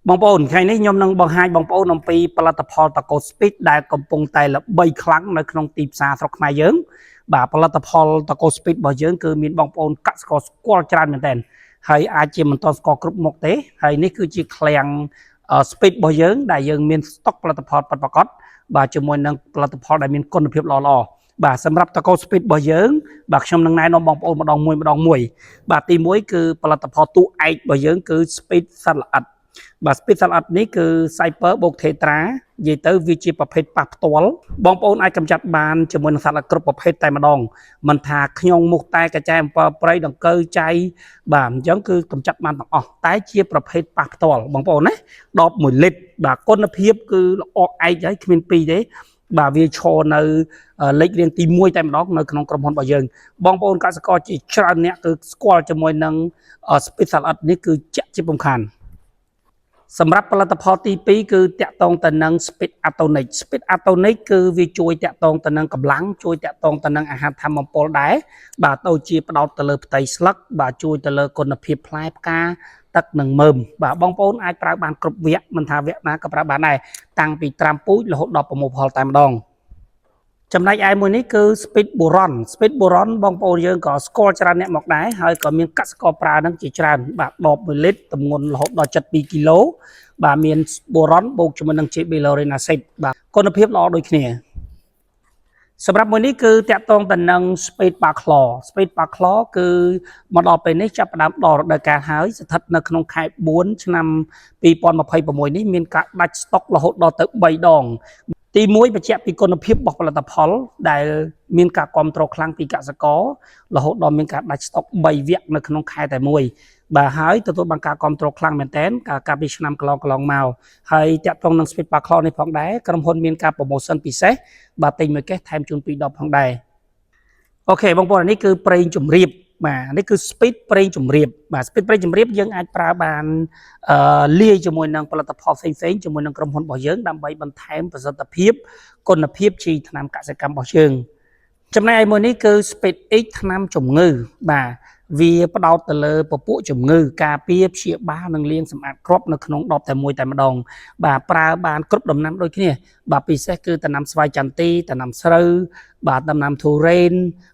បងប្អូនថ្ងៃនេះខ្ញុំនឹងបង្ហាញបងប្អូនអំពីផលិតផលតាកូ Speed ដែលកំពុងតែល្បីខ្លាំងនៅក្នុងទីផ្សារស្រុកខ្មែរយើងបាទផលិតផលតាកូ Speed របស់យើងគឺមានបងប្អូនកសិករស្គាល់ច្រើនមែនទែនហើយអាចជាមិនទាន់ស្គាល់គ្រប់មុខទេហើយនេះគឺជាឃ្លាំង Speed របស់យើងដែលយើងមានស្តុកផលិតផលពិតប្រាកដបាទជាមួយនឹងផលិតផលដែលមានគុណភាពល្អៗបាទសម្រាប់តាកូ Speed របស់យើងបាទខ្ញុំនឹងណែនាំបងប្អូនម្ដងមួយបាទទី1គឺផលិតផលទូឯករបស់យើងគឺ Speed សត្វល្អិតបាទ Speed សត្វល្អិតនេះគឺ Cyper បូក Tetra និយាយទៅវាជាប្រភេទប៉ះផ្ទាល់បងប្អូនអាចកម្ចាត់បានជាមួយនឹងសត្វល្អិតគ្រប់ប្រភេទតែម្ដងមិនថាខ្ញុំមុខតែកាចែអំពើព្រៃដង្កូវចៃបាទអញ្ចឹងគឺកម្ចាត់បានទាំងអស់តែជាប្រភេទប៉ះផ្ទាល់បងប្អូនណា11លីត្របាទគុណភាពគឺល្អឯកហើយគ្មានពីរទេបាទវាឈរនៅលេខរៀងទី1តែម្ដងនៅក្នុងក្រុមហ៊ុនរបស់យើងបងប្អូនកសិករជាច្រើនអ្នកគឺស្គាល់ជាមួយនឹង Speed សត្វល្អិតនេះគឺជាក់ជាពំខានសម្រាប់ផលិតផលទី2គឺតាក់ទងទៅនឹង Speed Atonic Speed Atonic គឺវាជួយតាក់ទងទៅនឹងកម្លាំងជួយតាក់ទងទៅនឹងអាហារធម្មពលដែរបាទដូចជាផ្ដោតទៅលើផ្ទៃស្លឹកបាទជួយទៅលើគុណភាពផ្លែផ្កាទឹកនិងមើមបាទបងប្អូនអាចប្រើបានគ្រប់វគ្គមិនថាវគ្គណាក៏ប្រើបានដែរតាំងពីត្រាំពូជរហូតដល់ប្រមូលផលតែម្ដងចំណែកឯមួយនេះគឺ Speed Boron Speed Boron បងប្អូនយើងក៏ស្គាល់ច្រើនអ្នកមកដែរហើយក៏មានកសិករប្រើនឹងជាច្រើនបាទ11លីត្រទម្ងន់រហូតដល់72គីឡូបាទមាន Boron បូកជាមួយនឹង Gibberellin acid បាទគុណភាពល្អដូចគ្នាសម្រាប់មួយនេះគឺតាក់ទងទៅនឹង Speed Baclaw Speed Baclaw គឺមកដល់ពេលនេះចាប់ផ្ដើមដល់រដូវកាលហើយស្ថិតនៅក្នុងខែ4ឆ្នាំ2026នេះមានការដាច់ស្តុករហូតដល់ទៅ3ដងទី1បញ្ជាក់ពីគុណភាពរបស់ផលិតផលដែលមានការគ្រប់គ្រងខ្លាំងពីកសិកររហូតដល់មានការដាច់ស្តុក3វគ្គនៅក្នុងខែតែមួយបាទហើយទទួលបានការគ្រប់គ្រងខ្លាំងមែនទែនកាលពីឆ្នាំកន្លងមកហើយតាក់ទងនឹង Speed Baclaw នេះផងដែរក្រុមហ៊ុនមានការ promotion ពិសេសបាទទិញមួយកេសថែមជូន2ដបផងដែរអូខេបងប្អូននេះគឺប្រេងជំរាបបាទនេះគឺ Speed ប្រេងជំរាបបាទ Speed ប្រេងជំរាបយើងអាចប្រើបានលាយជាមួយនឹងផលិតផលផ្សេងៗជាមួយនឹងក្រុមហ៊ុនរបស់យើងដើម្បីបន្ថែមប្រសិទ្ធភាពគុណភាពជីថ្នាំកសិកម្មរបស់យើងចំណែកឯមួយនេះគឺ Speed X ថ្នាំជំងឺបាទវាផ្ដោតទៅលើពពួកជំងឺការពារព្យាបាលនិងលាងសម្អាតគ្រាប់នៅក្នុងដបតែមួយតែម្ដងបាទប្រើបានគ្រប់ដំណាំដូចគ្នាបាទពិសេសគឺដំណាំស្វាយចន្ទីដំណាំស្រូវបាទដំណាំទុរេន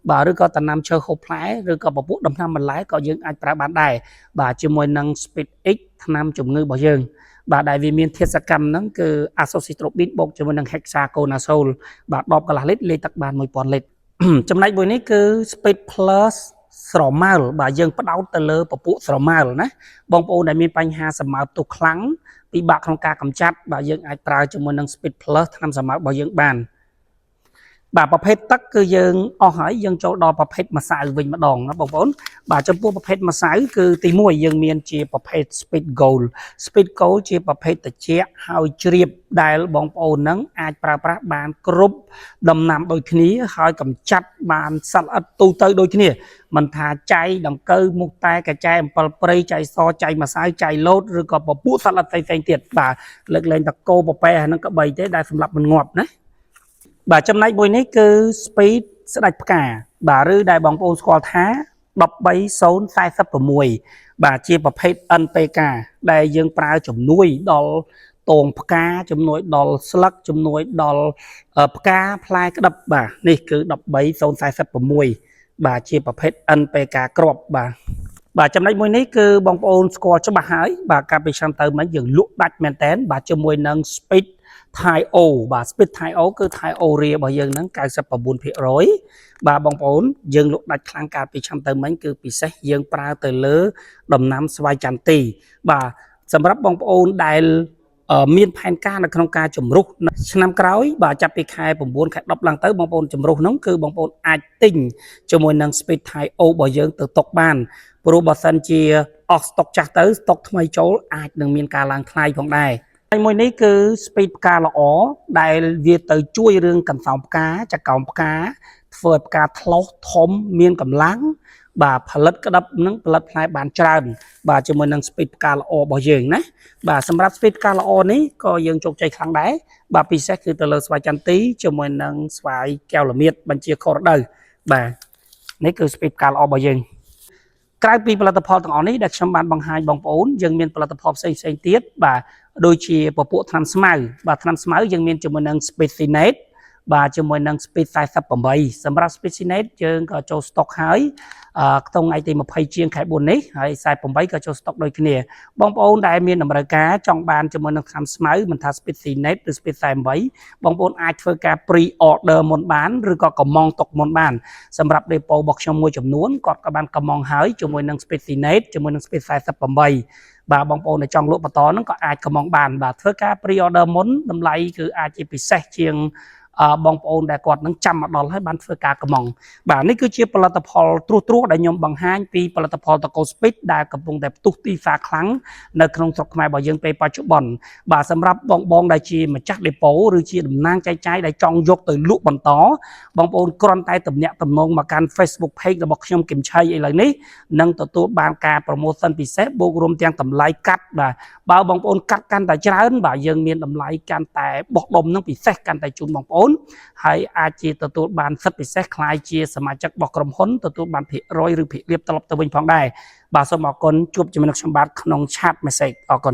បាទឬក៏ដំណាំឈើហូបផ្លែឬក៏ពពួកដំណាំបន្លែក៏យើងអាចប្រើបានដែរបាទជាមួយនឹង Speed X ថ្នាំជំងឺរបស់យើងបាទដែលវាមានធាតុសកម្មហ្នឹងគឺ Azoxystrobin បូកជាមួយនឹង Hexaconazole បាទ10កន្លះលីត្រលេខទឹកបាន1000លីត្រចំណែកមួយនេះគឺ Speed Plus ស្រមើលបាទយើងផ្ដោតទៅលើពពួកស្រមើលណាបងប្អូនដែលមានបញ្ហាស្រមើលទុះខ្លាំងពិបាកក្នុងការកម្ចាត់បាទយើងអាចប្រើជាមួយនឹង Speed Plus ថ្នាំស្រមើលរបស់យើងបានបាទប្រភេទទឹកគឺយើងអស់ហើយយើងចូលដល់ប្រភេទម្សៅវិញម្ដងណាបងប្អូនបាទចំពោះប្រភេទម្សៅគឺទី1យើងមានជាប្រភេទ Speed Gold Speed Gold ជាប្រភេទត្រជាក់ហើយជ្រាបដែលបងប្អូននឹងអាចប្រើប្រាស់បានគ្រប់ដំណាំដូចគ្នាហើយកម្ចាត់បានសត្វល្អិតទូទៅដូចគ្នាមិនថាចៃដង្កូវមុខតែកាចែអំពិលព្រៃចៃសចៃម្សៅចៃលោតឬក៏ពពួកសត្វល្អិតផ្សេងទៀតបាទលើកលែងតកោពពែហ្នឹងក៏បីទេដែលសម្រាប់មិនងាប់ណាបាទចំណែកមួយនេះគឺ Speed ស្ដាច់ផ្កាបាទឬដែលបងប្អូនស្គាល់ថា13046បាទជាប្រភេទ NPK ដែលយើងប្រើជំនួយដល់តងផ្កាជំនួយដល់ស្លឹកជំនួយដល់ផ្កាផ្លែក្តឹបបាទនេះគឺ13046បាទជាប្រភេទ NPK គ្រាប់បាទចំណុចមួយនេះគឺបងប្អូនស្គាល់ច្បាស់ហើយបាទកាលពីឆ្នាំទៅមិញយើងលក់ដាច់មែនតើបាទជាមួយនឹង Speed Thai O បាទ Speed Thai O គឺ Thai Oria របស់យើងហ្នឹង99%បាទបងប្អូនយើងលក់ដាច់ខ្លាំងកាលពីឆ្នាំទៅមិញគឺពិសេសយើងប្រើទៅលើដំណាំស្វាយចន្ទីបាទសម្រាប់បងប្អូនដែលមានផែនការនៅក្នុងការជំរុះឆ្នាំក្រោយបាទចាប់ពីខែ9ខែ10ឡើងទៅបងប្អូនជំរុះហ្នឹងគឺបងប្អូនអាចទិញជាមួយនឹង Speed Thai O របស់យើងទៅទុកបានព្រោះបើសិនជាអស់ស្តុកចាស់ទៅស្តុកថ្មីចូលអាចនឹងមានការឡើងថ្លៃផងដែរហើយមួយនេះគឺ Speed ផ្កាល្អដែលវាទៅជួយរឿងកន្សោមផ្កាចកោមផ្កាធ្វើឲ្យផ្កាថ្លោះធំមានកម្លាំងបាទផលិតក្តឹបនឹងផលិតផ្លែបានច្រើនបាទជាមួយនឹង Speed ផ្កាល្អរបស់យើងណាបាទសម្រាប់ Speed ផ្កាល្អនេះក៏យើងជោគជ័យខ្លាំងដែរបាទពិសេសគឺទៅលើស្វាយចន្ទីជាមួយនឹងស្វាយកែវល្មៀតបញ្ជាខរដូវបាទនេះគឺ Speed ផ្កាល្អរបស់យើង ក្រៅពីផលិតផលទាំងអស់នេះដែលខ្ញុំបានបង្ហាញបងប្អូនយើងមានផលិតផលផ្សេងៗទៀតបាទដូចជាពពួកថ្នាំស្មៅបាទថ្នាំស្មៅយើងមានជាមួយនឹង Specinet បាទជាមួយនឹង Speed 48សម្រាប់ Specinet យើងក៏ចូល stock ហើយក្នុងថ្ងៃទី20ជាងខែ4នេះហើយ48ក៏ចូល stock ដូចគ្នាបងប្អូនដែលមានតម្រូវការចង់បានជាមួយនឹងថ្នាំស្មៅមិនថា Specinet ឬ Speed 48បងប្អូនអាចធ្វើការ pre order មុនបានឬក៏កម្មង់ទុកមុនបានសម្រាប់ depot របស់ខ្ញុំមួយចំនួនគាត់ក៏បានកម្មង់ហើយជាមួយនឹង Specinet ជាមួយនឹង Speed 48បាទបងប្អូនដែលចង់លក់បន្តហ្នឹងក៏អាចកម្មង់បានបាទធ្វើការ pre order មុនតម្លៃគឺអាចជាពិសេសជាងបងប្អូនដែលគាត់នឹងចាំមកដល់ហើយបានធ្វើការកម្មង់បាទនេះគឺជាផលិតផលត្រួសដែលខ្ញុំបង្ហាញពីផលិតផលតកូ Speed ដែលកំពុងតែផ្ទុះទីផ្សារខ្លាំងនៅក្នុងស្រុកខ្មែររបស់យើងពេលបច្ចុប្បន្នបាទសម្រាប់បងដែលជាម្ចាស់ depot ឬជាតំណាងចែកចាយដែលចង់យកទៅលក់បន្តបងប្អូនគ្រាន់តែទំនាក់ទំនងមកកាន់ Facebook page របស់ខ្ញុំគឹមឆៃឥឡូវនេះនឹងទទួលបានការ promotion ពិសេសបូករួមទាំងតម្លៃកាត់បាទបើបងប្អូនកាត់កាន់តែច្រើនបាទយើងមានតម្លៃកាន់តែបោះដុំនឹងពិសេសកាន់តែជូនបងប្អូនហើយអាចជាទទួលបានសិទ្ធិពិសេសคล้ายជាសមាជិករបស់ក្រុមហ៊ុនទទួលបានភាគរយឬភាគលាភត្រឡប់ទៅវិញផងដែរបាទសូមអរគុណជួបជាមួយនឹងខ្ញុំបាទក្នុង chat message អរគុណ